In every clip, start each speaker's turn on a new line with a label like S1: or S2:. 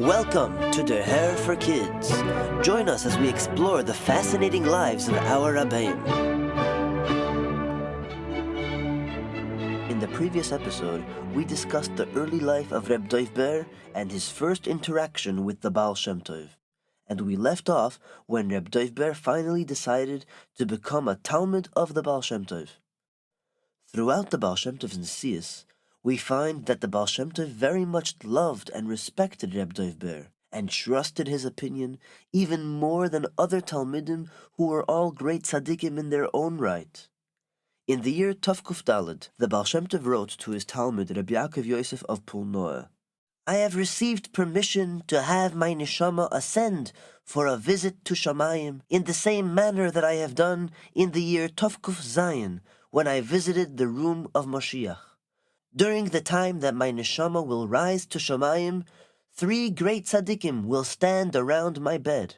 S1: Welcome to Der Hair for Kids. Join us as we explore the fascinating lives of our Rabbeim. In the previous episode, we discussed the early life of Reb Dovber and his first interaction with the Baal Shem Tov. And we left off when Reb Dovber finally decided to become a Talmud of the Baal Shem Tov. Throughout the Baal Shem Tov's Nesius, we find that the Baal Shem Tov very much loved and respected Reb Dovber and trusted his opinion even more than other Talmidim who were all great tzaddikim in their own right. In the year Tavkuf Daled, the Baal Shem Tov wrote to his Talmud Reb Yaakov Yosef of Pulnoa, "I have received permission to have my neshama ascend for a visit to Shamayim in the same manner that I have done in the year Tavkuf Zayin when I visited the room of Moshiach. During the time that my neshama will rise to Shamayim, 3 great tzaddikim will stand around my bed.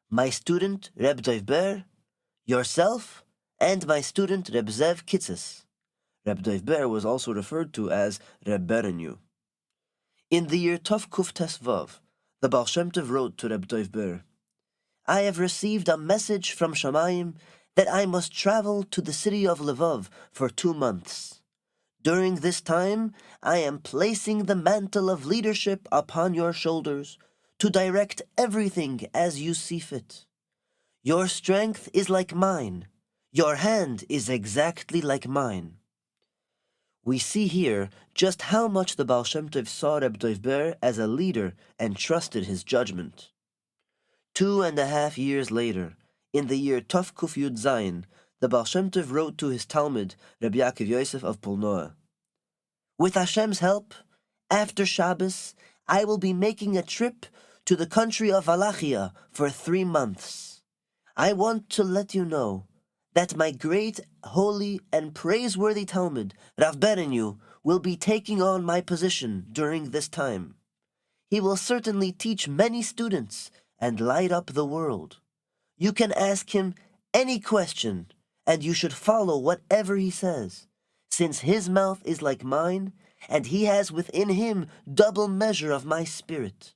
S1: My student, Reb Dovber, yourself, and my student, Reb Zev Kitzes." Reb Dovber was also referred to as Reb Berenu. In the year Tov Kuf Tesvav, the Baal Shem Tov wrote to Reb Dovber, "I have received a message from Shamayim that I must travel to the city of Lvov for 2 months. During this time, I am placing the mantle of leadership upon your shoulders to direct everything as you see fit. Your strength is like mine. Your hand is exactly like mine." We see here just how much the Baal Shem Tov saw Reb Dovber as a leader and trusted his judgment. 2.5 years later, in the year Tov Kuf Yud Zayin, the Baal Shem Tov wrote to his Talmud, Reb Yaakov Yosef of Pulnoa, "With Hashem's help, after Shabbos, I will be making a trip to the country of Valachia for 3 months. I want to let you know that my great, holy, and praiseworthy Talmud, Rav Berenu, will be taking on my position during this time. He will certainly teach many students and light up the world. You can ask him any question, and you should follow whatever he says, since his mouth is like mine, and he has within him double measure of my spirit.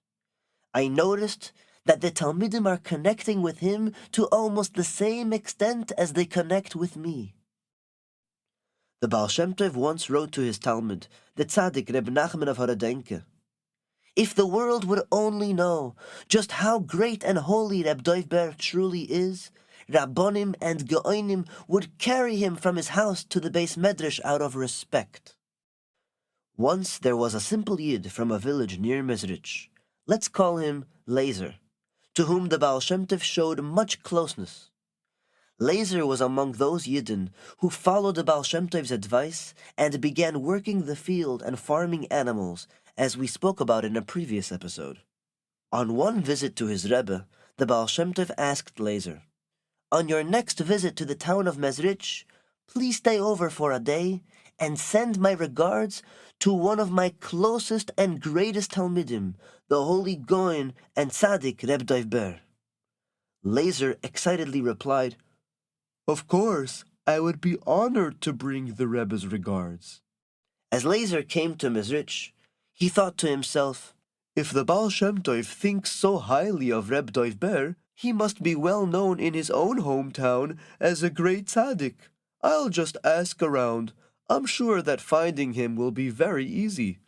S1: I noticed that the Talmidim are connecting with him to almost the same extent as they connect with me." The Baal Shem Tov once wrote to his Talmud, the Tzaddik Reb Nachman of Horodenke, "If the world would only know just how great and holy Reb Dovber truly is, Rabbonim and Geonim would carry him from his house to the Beis Medrash out of respect." Once there was a simple Yid from a village near Mezrich. Let's call him Lazer, to whom the Baal Shem Tov showed much closeness. Lazer was among those Yidden who followed the Baal Shem Tov's advice and began working the field and farming animals, as we spoke about in a previous episode. On one visit to his Rebbe, the Baal Shem Tov asked Lazer, "On your next visit to the town of Mezrich, please stay over for a day and send my regards to one of my closest and greatest Talmidim, the holy Goin and Tzaddik Reb Dovber." Lazer excitedly replied, "Of course, I would be honored to bring the Rebbe's regards." As Lazer came to Mezrich, he thought to himself, "If the Baal Shem Tov thinks so highly of Reb Dovber, he must be well known in his own hometown as a great tzaddik. I'll just ask around. I'm sure that finding him will be very easy."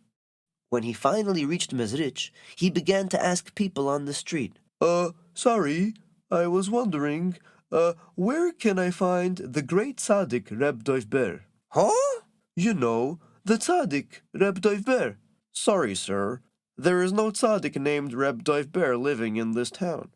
S1: When he finally reached Mezrich, he began to ask people on the street, Sorry, I was wondering, where can I find the great tzaddik Reb Dovber?" "Huh?" "You know, the tzaddik Reb Dovber." "Sorry, sir, there is no tzaddik named Reb Dovber living in this town."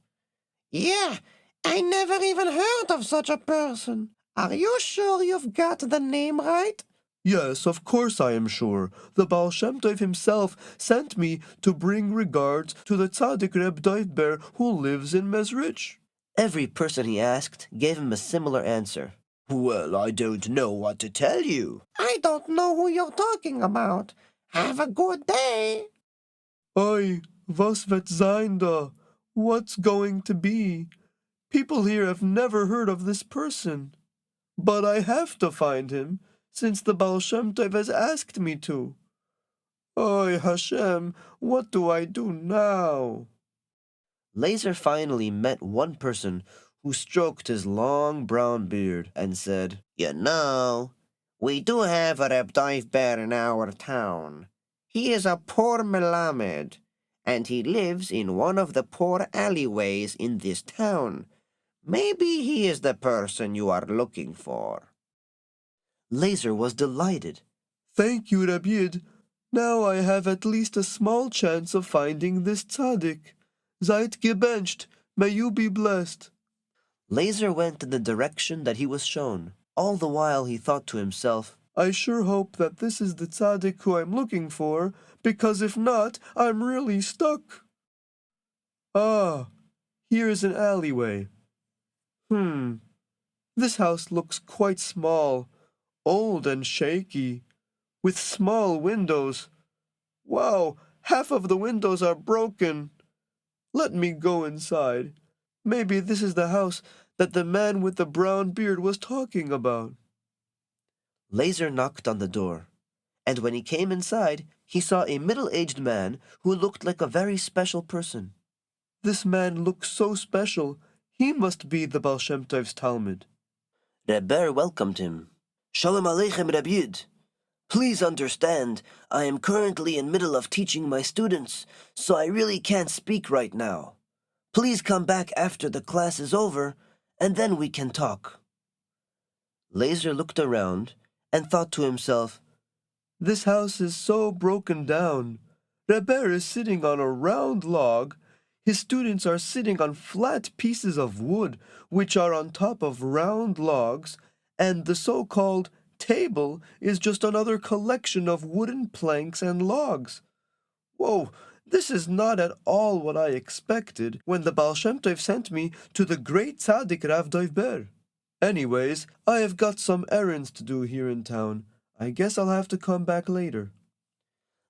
S2: "Yeah, I never even heard of such a person. Are you sure you've got the name right?"
S3: "Yes, of course I am sure. The Baal Shem Tov himself sent me to bring regards to the tzaddik Reb Dovber who lives in Mezrich."
S1: Every person he asked gave him a similar answer. "Well, I don't know what to tell you."
S2: "I don't know who you're talking about. Have a good day."
S3: "Oi, was wird sein da? What's going to be? People here have never heard of this person. But I have to find him, since the Baal Shem Tov has asked me to. Oy Hashem, what do I do now?
S1: Laser finally met one person who stroked his long brown beard and said,
S2: You know, we do have a Reb Dovber in our town. He is a poor melamed, and he lives in one of the poor alleyways in this town. Maybe he is the person you are looking for.
S1: Laser was delighted.
S3: Thank you, Reb Yid. Now I have at least a small chance of finding this tzaddik. Seid gebenched. May you be blessed.
S1: Laser went in the direction that he was shown. All the while he thought to himself,
S3: I sure hope that this is the tzaddik who I'm looking for, because if not, I'm really stuck. Ah, here is an alleyway. This house looks quite small, old and shaky, with small windows. Wow, half of the windows are broken. Let me go inside. Maybe this is the house that the man with the brown beard was talking about.
S1: Laser knocked on the door, and when he came inside, he saw a middle-aged man who looked like a very special person.
S3: This man looks so special. He must be the Baal Shem Tov's Talmud.
S1: Reb Ber welcomed him. Shalom Aleichem, Reb Yid. Please understand, I am currently in middle of teaching my students, so I really can't speak right now. Please come back after the class is over, and then we can talk. Laser looked around and thought to himself,
S3: This house is so broken down. Reb Ber is sitting on a round log. His students are sitting on flat pieces of wood, which are on top of round logs, and the so-called table is just another collection of wooden planks and logs. Whoa, this is not at all what I expected when the Baal Shem Tov sent me to the great tzaddik Reb Dovber. Anyways, I have got some errands to do here in town. I guess I'll have to come back later.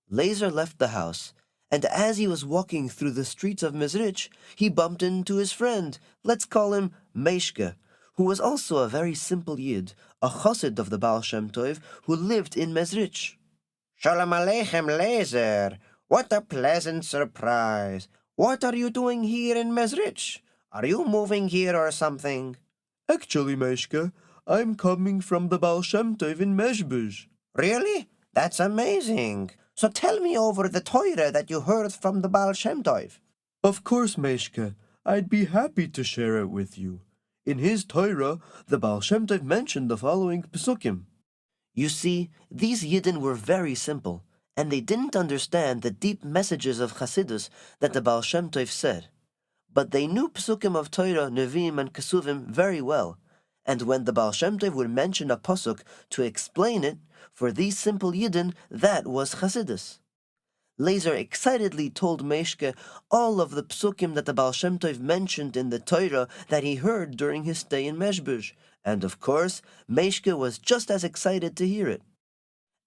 S1: Laser left the house, and as he was walking through the streets of Mezrich, he bumped into his friend, let's call him Meishke, who was also a very simple Yid, a chassid of the Baal Shem Tov who lived in Mezrich.
S2: Shalom Aleichem, Laser. What a pleasant surprise. What are you doing here in Mezrich? Are you moving here or something?
S3: Actually, Meishke, I'm coming from the Baal Shem Tov in Mezhbuzh.
S2: Really? That's amazing. So tell me over the Torah that you heard from the Baal Shem Tov.
S3: Of course, Meishke, I'd be happy to share it with you. In his Torah, the Baal Shem Tov mentioned the following psukim.
S1: You see, these Yidden were very simple, and they didn't understand the deep messages of Chassidus that the Baal Shem Tov said. But they knew psukim of Torah, Nevi'im, and Kesuvim very well, and when the Baal Shem Tov would mention a pasuk to explain it, for these simple Yidden, that was Chassidus. Laser excitedly told Meishke all of the psukim that the Baal Shem Tov mentioned in the Torah that he heard during his stay in Mezhbuzh, and of course, Meishke was just as excited to hear it.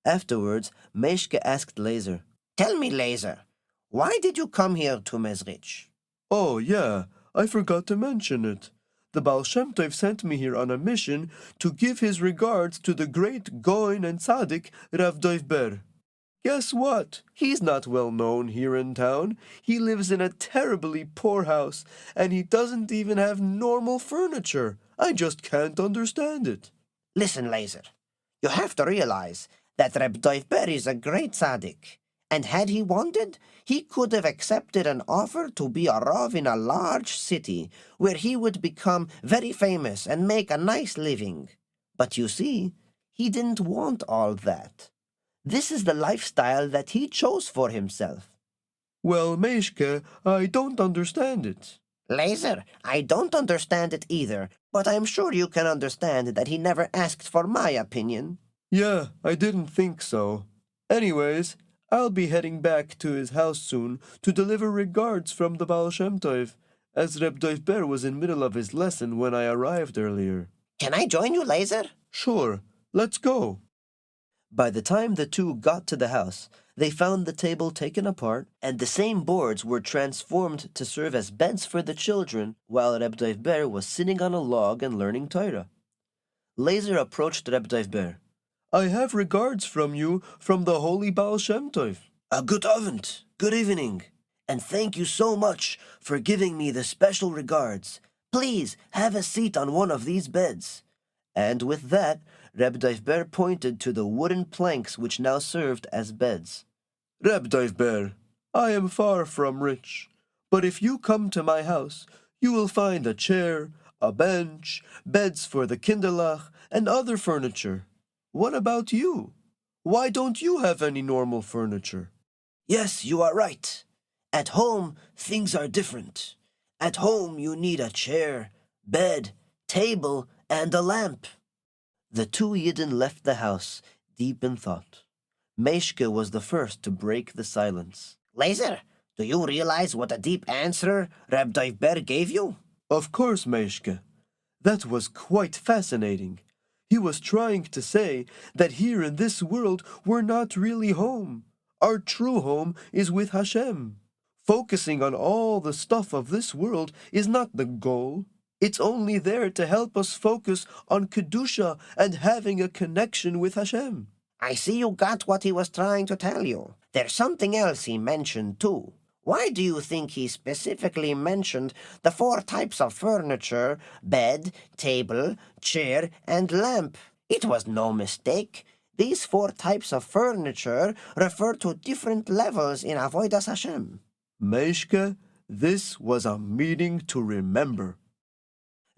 S1: Afterwards, Meishke asked Laser,
S2: Tell me, Laser, why did you come here to Mezrich?
S3: Oh, yeah, I forgot to mention it. The Baal Shem Tov sent me here on a mission to give his regards to the great Goin and Tzaddik Reb Dovber. Guess what? He's not well known here in town. He lives in a terribly poor house, and he doesn't even have normal furniture. I just can't understand it.
S2: Listen, Laser, you have to realize that Reb Dovber is a great tzaddik, and had he wanted, he could have accepted an offer to be a rav in a large city where he would become very famous and make a nice living. But you see, he didn't want all that. This is the lifestyle that he chose for himself.
S3: Well, Meishke, I don't understand it.
S2: Laser, I don't understand it either, but I'm sure you can understand that he never asked for my opinion.
S3: Yeah, I didn't think so. Anyways, I'll be heading back to his house soon to deliver regards from the Baal Shem Tov, as Reb Dovber was in middle of his lesson when I arrived earlier.
S2: Can I join you, Laser?
S3: Sure, let's go.
S1: By the time the two got to the house, they found the table taken apart, and the same boards were transformed to serve as beds for the children, while Reb Dovber was sitting on a log and learning Torah. Laser approached Reb Dovber.
S3: I have regards from you from the holy Baal Shem Tov.
S1: A good Abend, good evening, and thank you so much for giving me the special regards. Please have a seat on one of these beds. And with that, Reb Dovber pointed to the wooden planks which now served as beds.
S3: Reb Dovber, I am far from rich, but if you come to my house, you will find a chair, a bench, beds for the kinderlach, and other furniture. What about you? Why don't you have any normal furniture?
S1: Yes, you are right. At home, things are different. At home, you need a chair, bed, table, and a lamp. The two Yidden left the house, deep in thought. Meishke was the first to break the silence.
S2: Laser, do you realize what a deep answer Reb Dovber gave you?
S3: Of course, Meishke. That was quite fascinating. He was trying to say that here in this world we're not really home. Our true home is with Hashem. Focusing on all the stuff of this world is not the goal. It's only there to help us focus on Kedusha and having a connection with Hashem.
S2: I see you got what he was trying to tell you. There's something else he mentioned too. Why do you think he specifically mentioned the 4 types of furniture, bed, table, chair, and lamp? It was no mistake. These 4 types of furniture refer to different levels in Avodas Hashem.
S3: Meishke, this was a meeting to remember.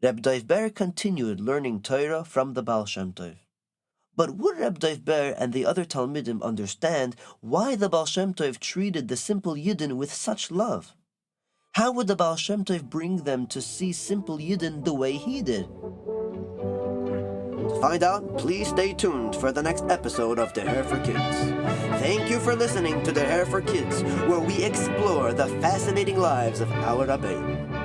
S1: Reb Dovber continued learning Torah from the Baal Shem Tov. But would Reb Dovber and the other Talmidim understand why the Baal Shem Tov treated the simple Yidden with such love? How would the Baal Shem Tov bring them to see simple Yidden the way he did? To find out, please stay tuned for the next episode of The Hair for Kids. Thank you for listening to The Hair for Kids, where we explore the fascinating lives of our Rabbeim.